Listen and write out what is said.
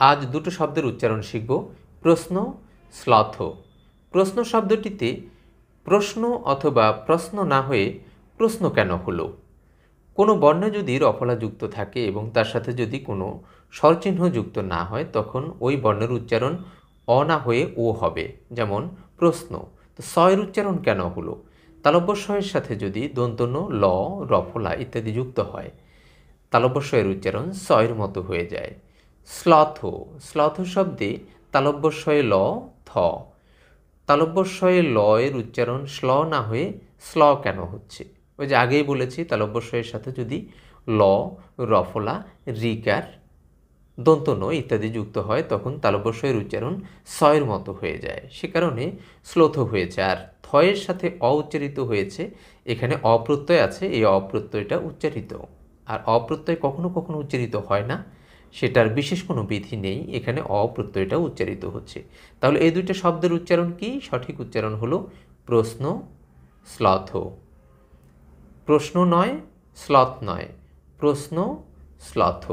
আজ দুটো শব্দের উচ্চারণ শিখব। প্রশ্ন, স্লথ। প্রশ্ন শব্দটিতে প্রশ্ন অথবা প্রশ্ন না হয়ে প্রশ্ন কেন হলো? কোনো বর্ণে যদি রফলা যুক্ত থাকে এবং তার সাথে যদি কোনো স্বরচিহ্ন যুক্ত না হয়, তখন ওই বর্ণের উচ্চারণ অ না হয়ে ও হবে। যেমন প্রশ্ন, তো সয়ের উচ্চারণ কেন হলো? তালব্য শয়ের সাথে যদি দন্তন্য, ল, রফলা ইত্যাদি যুক্ত হয়, তালব্য শয়ের উচ্চারণ সয়ের মতো হয়ে যায়। স্লথ, স্লথ শব্দে তালব্য শয়ে ল, থ। তালব্য শয়ে ল এর উচ্চারণ স্ল না হয়ে স্ল কেন হচ্ছে? ওই যে আগেই বলেছি, তালব্য শয়ের সাথে যদি ল, রফলা, রিকার, দন্তন্য ইত্যাদি যুক্ত হয়, তখন তালব্য শয়ের উচ্চারণ সয়ের মতো হয়ে যায়। সে কারণে স্লোথ হয়েছে। আর থয়ের সাথে অ উচ্চারিত হয়েছে, এখানে অপ্রত্যয় আছে, এই অপ্রত্যয়টা উচ্চারিত। আর অপ্রত্যয় কখনো কখনো উচ্চারিত হয় না, সেটার বিশেষ কোনো বিধি নেই, এখানে অপ্রত্যয়টা উচ্চারিত হচ্ছে। তাহলে এই দুইটা শব্দের উচ্চারণ কি? সঠিক উচ্চারণ হলো প্রশ্ন, স্লথ। প্রশ্ন নয়, স্লথ নয়, প্রশ্ন, স্লথ।